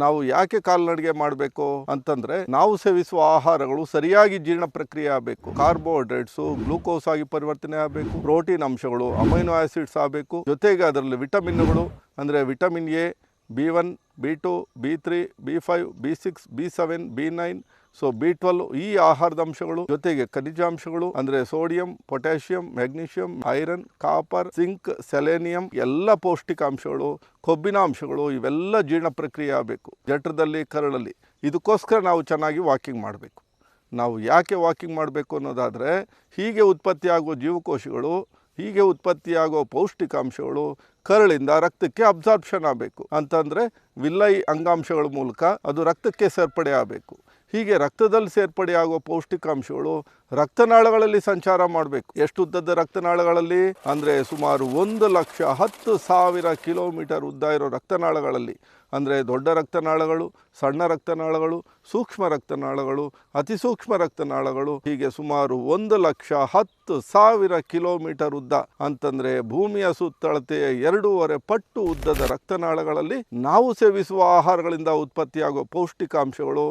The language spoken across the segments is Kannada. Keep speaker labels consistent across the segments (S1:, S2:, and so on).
S1: ನಾವು ಯಾಕೆ ಕಾಲ್ನಡಿಗೆ ಮಾಡಬೇಕು ಅಂತಂದ್ರೆ ನಾವು ಸೇವಿಸುವ ಆಹಾರಗಳು ಸರಿಯಾಗಿ ಜೀರ್ಣ ಪ್ರಕ್ರಿಯೆ ಆಗಬೇಕು. ಕಾರ್ಬೋಹೈಡ್ರೇಟ್ಸು ಗ್ಲೂಕೋಸ್ ಆಗಿ ಪರಿವರ್ತನೆ ಆಗಬೇಕು, ಪ್ರೋಟೀನ್ ಅಂಶಗಳು ಅಮೈನೋ ಆಸಿಡ್ಸ್ ಆಗಬೇಕು, ಜೊತೆಗೆ ಅದರಲ್ಲಿ ವಿಟಮಿನ್ಗಳು ಅಂದರೆ vitamin A, B1, B2, B3, B5, B6, B7, B9, so B12 ಈ ಆಹಾರದ ಅಂಶಗಳು, ಜೊತೆಗೆ ಖನಿಜಾಂಶಗಳು ಅಂದರೆ sodium, potassium, magnesium, iron, copper, zinc, selenium ಎಲ್ಲ ಪೌಷ್ಟಿಕಾಂಶಗಳು, ಕೊಬ್ಬಿನ ಅಂಶಗಳು ಇವೆಲ್ಲ ಜೀರ್ಣ ಪ್ರಕ್ರಿಯೆ ಆಗಬೇಕು ಜಠರದಲ್ಲಿ, ಕರಳಲ್ಲಿ. ಇದಕ್ಕೋಸ್ಕರ ನಾವು ಚೆನ್ನಾಗಿ ವಾಕಿಂಗ್ ಮಾಡಬೇಕು. ನಾವು ಯಾಕೆ ವಾಕಿಂಗ್ ಮಾಡಬೇಕು ಅನ್ನೋದಾದರೆ, ಹೀಗೆ ಉತ್ಪತ್ತಿಯಾಗುವ ಜೀವಕೋಶಗಳು, ಹೀಗೆ ಉತ್ಪತ್ತಿಯಾಗುವ ಪೌಷ್ಟಿಕಾಂಶಗಳು ಕರಳಿಂದ ರಕ್ತಕ್ಕೆ ಅಬ್ಸಾರ್ಪ್ಷನ್ ಆಗಬೇಕು. ಅಂತಂದರೆ ವಿಲ್ಲೈ ಅಂಗಾಂಶಗಳ ಮೂಲಕ ಅದು ರಕ್ತಕ್ಕೆ ಸೇರ್ಪಡೆ ಆಗಬೇಕು. ಹೀಗೆ ರಕ್ತದಲ್ಲಿ ಸೇರ್ಪಡೆಯಾಗುವ ಪೌಷ್ಟಿಕಾಂಶಗಳು ರಕ್ತನಾಳಗಳಲ್ಲಿ ಸಂಚಾರ ಮಾಡಬೇಕು. ಎಷ್ಟು ಉದ್ದದ ರಕ್ತನಾಳಗಳಲ್ಲಿ ಅಂದರೆ ಸುಮಾರು 1,10,000 ಕಿಲೋಮೀಟರ್ ಉದ್ದ ಇರೋ ರಕ್ತನಾಳಗಳಲ್ಲಿ, ಅಂದರೆ ದೊಡ್ಡ ರಕ್ತನಾಳಗಳು, ಸಣ್ಣ ರಕ್ತನಾಳಗಳು, ಸೂಕ್ಷ್ಮ ರಕ್ತನಾಳಗಳು, ಅತಿ ಸೂಕ್ಷ್ಮ ರಕ್ತನಾಳಗಳು, ಹೀಗೆ ಸುಮಾರು 1,10,000 ಕಿಲೋಮೀಟರ್ ಉದ್ದ ಅಂತಂದರೆ ಭೂಮಿಯ ಸುತ್ತಳತೆಯ 2.5 ಪಟ್ಟು ಉದ್ದದ ರಕ್ತನಾಳಗಳಲ್ಲಿ ನಾವು ಸೇವಿಸುವ ಆಹಾರಗಳಿಂದ ಉತ್ಪತ್ತಿಯಾಗುವ ಪೌಷ್ಟಿಕಾಂಶಗಳು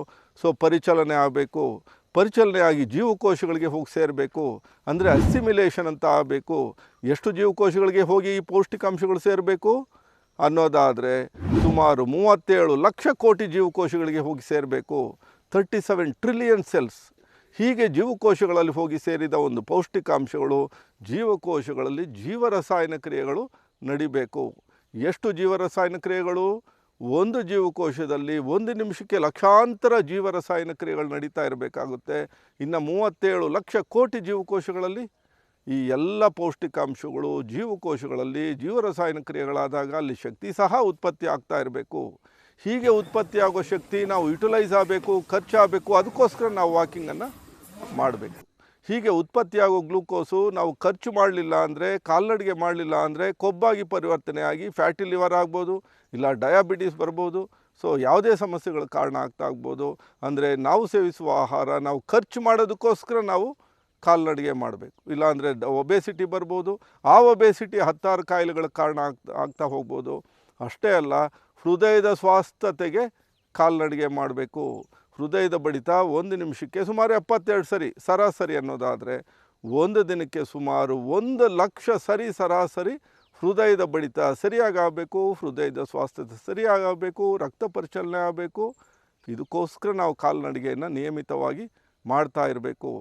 S1: ಪರಿಚಲನೆ ಆಗಬೇಕು. ಪರಿಚಲನೆ ಆಗಿ ಜೀವಕೋಶಗಳಿಗೆ ಹೋಗಿ ಸೇರಬೇಕು, ಅಂದರೆ ಅಸಿಮಿಲೇಷನ್ ಅಂತ ಆಗಬೇಕು. ಎಷ್ಟು ಜೀವಕೋಶಗಳಿಗೆ ಹೋಗಿ ಈ ಪೌಷ್ಟಿಕಾಂಶಗಳು ಸೇರಬೇಕು ಅನ್ನೋದಾದರೆ ಸುಮಾರು 37 ಲಕ್ಷ ಕೋಟಿ ಜೀವಕೋಶಗಳಿಗೆ ಹೋಗಿ ಸೇರಬೇಕು. 37 ಟ್ರಿಲಿಯನ್ ಸೆಲ್ಸ್. ಹೀಗೆ ಜೀವಕೋಶಗಳಲ್ಲಿ ಹೋಗಿ ಸೇರಿದ ಒಂದು ಪೌಷ್ಟಿಕಾಂಶಗಳು ಜೀವಕೋಶಗಳಲ್ಲಿ ಜೀವರಸಾಯನ ಕ್ರಿಯೆಗಳು ನಡಿಬೇಕು. ಎಷ್ಟು ಜೀವರಸಾಯನ ಕ್ರಿಯೆಗಳು? ಒಂದು ಜೀವಕೋಶದಲ್ಲಿ 1 ನಿಮಿಷಕ್ಕೆ ಲಕ್ಷಾಂತರ ಜೀವರಸಾಯನ ಕ್ರಿಯೆಗಳು ನಡೀತಾ ಇರಬೇಕಾಗುತ್ತೆ. ಇನ್ನು 37 ಲಕ್ಷ ಕೋಟಿ ಜೀವಕೋಶಗಳಲ್ಲಿ ಈ ಎಲ್ಲ ಪೌಷ್ಟಿಕಾಂಶಗಳು ಜೀವಕೋಶಗಳಲ್ಲಿ ಜೀವರಸಾಯನ ಕ್ರಿಯೆಗಳಾದಾಗ ಅಲ್ಲಿ ಶಕ್ತಿ ಸಹ ಉತ್ಪತ್ತಿ ಆಗ್ತಾ ಇರಬೇಕು. ಹೀಗೆ ಉತ್ಪತ್ತಿಯಾಗೋ ಶಕ್ತಿ ನಾವು ಯುಟಿಲೈಸ್ ಆಗಬೇಕು, ಖರ್ಚಾಗಬೇಕು. ಅದಕ್ಕೋಸ್ಕರ ನಾವು ವಾಕಿಂಗನ್ನು ಮಾಡಬೇಕು. ಹೀಗೆ ಉತ್ಪತ್ತಿಯಾಗೋ ಗ್ಲೂಕೋಸು ನಾವು ಖರ್ಚು ಮಾಡಲಿಲ್ಲ ಅಂದರೆ, ಕಾಲ್ನಡಿಗೆ ಮಾಡಲಿಲ್ಲ ಅಂದರೆ ಕೊಬ್ಬಾಗಿ ಪರಿವರ್ತನೆ ಆಗಿ ಫ್ಯಾಟಿ ಲಿವರ್ ಆಗ್ಬೋದು, ಇಲ್ಲ ಡಯಾಬಿಟೀಸ್ ಬರ್ಬೋದು. ಸೊ ಯಾವುದೇ ಸಮಸ್ಯೆಗಳ ಕಾರಣ ಆಗ್ಬೋದು. ಅಂದರೆ ನಾವು ಸೇವಿಸುವ ಆಹಾರ ನಾವು ಖರ್ಚು ಮಾಡೋದಕ್ಕೋಸ್ಕರ ನಾವು ಕಾಲ್ನಡಿಗೆ ಮಾಡಬೇಕು. ಇಲ್ಲಾಂದರೆ ಒಬೇಸಿಟಿ ಬರ್ಬೋದು. ಆ ಒಬೇಸಿಟಿ 10 ಕಾಯಿಲೆಗಳ ಕಾರಣ ಆಗ್ತಾ ಹೋಗ್ಬೋದು. ಅಷ್ಟೇ ಅಲ್ಲ, ಹೃದಯದ ಸ್ವಾಸ್ಥ್ಯತೆಗೆ ಕಾಲ್ನಡಿಗೆ ಮಾಡಬೇಕು. ಹೃದಯದ ಬಡಿತ 1 ನಿಮಿಷಕ್ಕೆ ಸುಮಾರು 72 ಸರಿ ಸರಾಸರಿ ಅನ್ನೋದಾದರೆ, ಒಂದು ದಿನಕ್ಕೆ ಸುಮಾರು 1 ಲಕ್ಷ ಸರಿ ಸರಾಸರಿ ಹೃದಯದ ಬಡಿತ ಸರಿಯಾಗಬೇಕು, ಹೃದಯದ ಸ್ವಾಸ್ಥ್ಯತೆ ಸರಿಯಾಗಬೇಕು, ರಕ್ತ ಪರಿಚಲನೆ ಆಗಬೇಕು. ಇದಕ್ಕೋಸ್ಕರ ನಾವು ಕಾಲ್ನಡಿಗೆಯನ್ನು ನಿಯಮಿತವಾಗಿ ಮಾಡ್ತಾ ಇರಬೇಕು.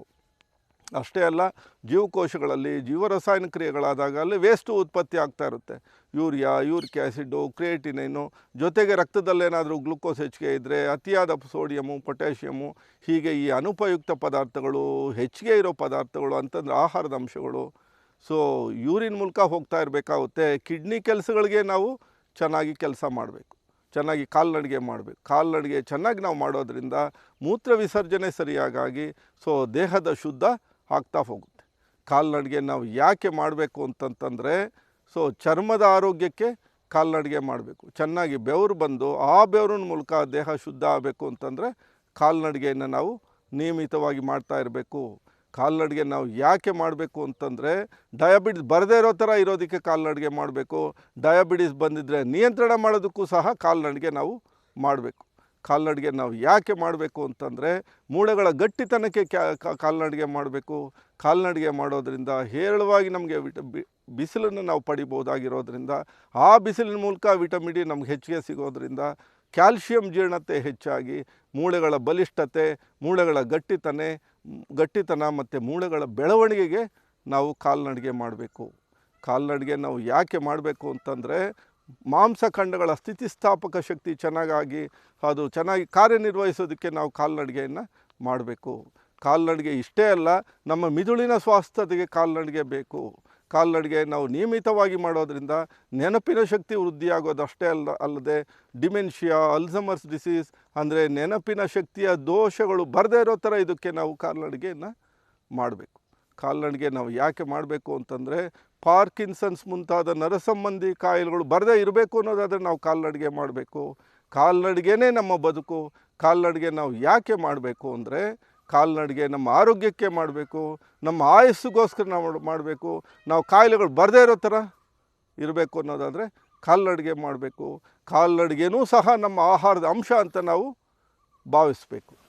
S1: ಅಷ್ಟೇ ಅಲ್ಲ, ಜೀವಕೋಶಗಳಲ್ಲಿ ಜೀವರಸಾಯನ ಕ್ರಿಯೆಗಳಾದಾಗ ಅಲ್ಲಿ ವೇಸ್ಟು ಉತ್ಪತ್ತಿ ಆಗ್ತಾ ಇರುತ್ತೆ. ಯೂರಿಯಾ, ಯೂರಿಕ್ ಆ್ಯಸಿಡ್ಡು, ಕ್ರಿಯೇಟಿನೈನು, ಜೊತೆಗೆ ರಕ್ತದಲ್ಲೇನಾದರೂ ಗ್ಲೂಕೋಸ್ ಹೆಚ್ಚಿಗೆ ಇದ್ದರೆ ಅತಿಯಾದ ಸೋಡಿಯಮು, ಪೊಟ್ಯಾಷಿಯಮು, ಹೀಗೆ ಈ ಅನುಪಯುಕ್ತ ಪದಾರ್ಥಗಳು, ಹೆಚ್ಚಿಗೆ ಇರೋ ಪದಾರ್ಥಗಳು ಅಂತಂದರೆ ಆಹಾರದ ಅಂಶಗಳು ಯೂರಿನ್ ಮೂಲಕ ಹೋಗ್ತಾ ಇರಬೇಕಾಗುತ್ತೆ. ಕಿಡ್ನಿ ಕೆಲಸಗಳಿಗೆ ನಾವು ಚೆನ್ನಾಗಿ ಕೆಲಸ ಮಾಡಬೇಕು, ಚೆನ್ನಾಗಿ ಕಾಲ್ನಡಿಗೆ ಮಾಡಬೇಕು. ಕಾಲ್ನಡಿಗೆ ಚೆನ್ನಾಗಿ ನಾವು ಮಾಡೋದ್ರಿಂದ ಮೂತ್ರ ವಿಸರ್ಜನೆ ಸರಿಯಾಗಿ ದೇಹದ ಶುದ್ಧ ಆಗ್ತಾ ಹೋಗುತ್ತೆ. ಕಾಲ್ನಡಿಗೆ ನಾವು ಯಾಕೆ ಮಾಡಬೇಕು ಅಂತಂತಂದರೆ, ಚರ್ಮದ ಆರೋಗ್ಯಕ್ಕೆ ಕಾಲ್ನಡಿಗೆ ಮಾಡಬೇಕು. ಚೆನ್ನಾಗಿ ಬೆವರು ಬಂದು ಆ ಬೆವರಿನ ಮೂಲಕ ದೇಹ ಶುದ್ಧ ಆಗಬೇಕು ಅಂತಂದರೆ ಕಾಲ್ನಡಿಗೆಯನ್ನು ನಾವು ನಿಯಮಿತವಾಗಿ ಮಾಡ್ತಾ ಇರಬೇಕು. ಕಾಲ್ನಡಿಗೆ ನಾವು ಯಾಕೆ ಮಾಡಬೇಕು ಅಂತಂದರೆ, ಡಯಾಬಿಟಿಸ್ ಬರದೇ ಇರೋ ಥರ ಇರೋದಕ್ಕೆ ಕಾಲ್ನಡಿಗೆ ಮಾಡಬೇಕು. ಡಯಾಬಿಟಿಸ್ ಬಂದಿದ್ದರೆ ನಿಯಂತ್ರಣ ಮಾಡೋದಕ್ಕೂ ಸಹ ಕಾಲ್ನಡಿಗೆ ನಾವು ಮಾಡಬೇಕು. ಕಾಲ್ನಡಿಗೆ ನಾವು ಯಾಕೆ ಮಾಡಬೇಕು ಅಂತಂದರೆ, ಮೂಳೆಗಳ ಗಟ್ಟಿತನಕ್ಕೆ ಕಾಲ್ನಡಿಗೆ ಮಾಡಬೇಕು. ಕಾಲ್ನಡಿಗೆ ಮಾಡೋದ್ರಿಂದ ಹೇರಳವಾಗಿ ನಮಗೆ ಬಿಸಿಲನ್ನು ನಾವು ಪಡಿಬೋದಾಗಿರೋದ್ರಿಂದ, ಆ ಬಿಸಿಲಿನ ಮೂಲಕ ವಿಟಮಿನ್ ಡಿ ನಮ್ಗೆ ಹೆಚ್ಚಿಗೆ ಸಿಗೋದ್ರಿಂದ ಕ್ಯಾಲ್ಶಿಯಂ ಜೀರ್ಣತೆ ಹೆಚ್ಚಾಗಿ ಮೂಳೆಗಳ ಬಲಿಷ್ಠತೆ, ಮೂಳೆಗಳ ಗಟ್ಟಿತನ ಮತ್ತು ಮೂಳೆಗಳ ಬೆಳವಣಿಗೆಗೆ ನಾವು ಕಾಲ್ನಡಿಗೆ ಮಾಡಬೇಕು. ಕಾಲ್ನಡಿಗೆ ನಾವು ಯಾಕೆ ಮಾಡಬೇಕು ಅಂತಂದರೆ, ಮಾಂಸಖಂಡಗಳ ಸ್ಥಿತಿಸ್ಥಾಪಕ ಶಕ್ತಿ ಚೆನ್ನಾಗಿ ಅದು ಚೆನ್ನಾಗಿ ಕಾರ್ಯನಿರ್ವಹಿಸೋದಕ್ಕೆ ನಾವು ಕಾಲ್ನಡಿಗೆಯನ್ನು ಮಾಡಬೇಕು. ಕಾಲ್ನಡಿಗೆ ಇಷ್ಟೇ ಅಲ್ಲ, ನಮ್ಮ ಮಿದುಳಿನ ಸ್ವಾಸ್ಥ್ಯತೆಗೆ ಕಾಲ್ನಡಿಗೆ ಬೇಕು. ಕಾಲ್ನಡಿಗೆ ನಾವು ನಿಯಮಿತವಾಗಿ ಮಾಡೋದ್ರಿಂದ ನೆನಪಿನ ಶಕ್ತಿ ವೃದ್ಧಿಯಾಗೋದಷ್ಟೇ ಅಲ್ಲದೆ ಡಿಮೆನ್ಷಿಯಾ, ಅಲ್ಝಮರ್ಸ್ ಡಿಸೀಸ್ ಅಂದರೆ ನೆನಪಿನ ಶಕ್ತಿಯ ದೋಷಗಳು ಬರದೇ ಇರೋ ಥರ ಇದಕ್ಕೆ ನಾವು ಕಾಲ್ನಡಿಗೆಯನ್ನು ಮಾಡಬೇಕು. ಕಾಲ್ನಡಿಗೆ ನಾವು ಯಾಕೆ ಮಾಡಬೇಕು ಅಂತಂದರೆ, ಪಾರ್ಕಿನ್ಸನ್ಸ್ ಮುಂತಾದ ನರಸಂಬಂಧಿ ಕಾಯಿಲೆಗಳು ಬರದೇ ಇರಬೇಕು ಅನ್ನೋದಾದರೆ ನಾವು ಕಾಲ್ನಡಿಗೆ ಮಾಡಬೇಕು. ಕಾಲ್ನಡಿಗೆನೇ ನಮ್ಮ ಬದುಕು. ಕಾಲ್ನಡಿಗೆ ನಾವು ಯಾಕೆ ಮಾಡಬೇಕು ಅಂದರೆ, ಕಾಲ್ನಡಿಗೆ ನಮ್ಮ ಆರೋಗ್ಯಕ್ಕೆ ಮಾಡಬೇಕು, ನಮ್ಮ ಆಯಸ್ಸಿಗೋಸ್ಕರ ನಾವು ಮಾಡಬೇಕು. ನಾವು ಕಾಯಿಲೆಗಳು ಬರದೇ ಇರೋ ಥರ ಇರಬೇಕು ಅನ್ನೋದಾದರೆ ಕಾಲ್ನಡಿಗೆ ಮಾಡಬೇಕು. ಕಾಲ್ನಡಿಗೆನೂ ಸಹ ನಮ್ಮ ಆಹಾರದ ಅಂಶ ಅಂತ ನಾವು ಭಾವಿಸಬೇಕು.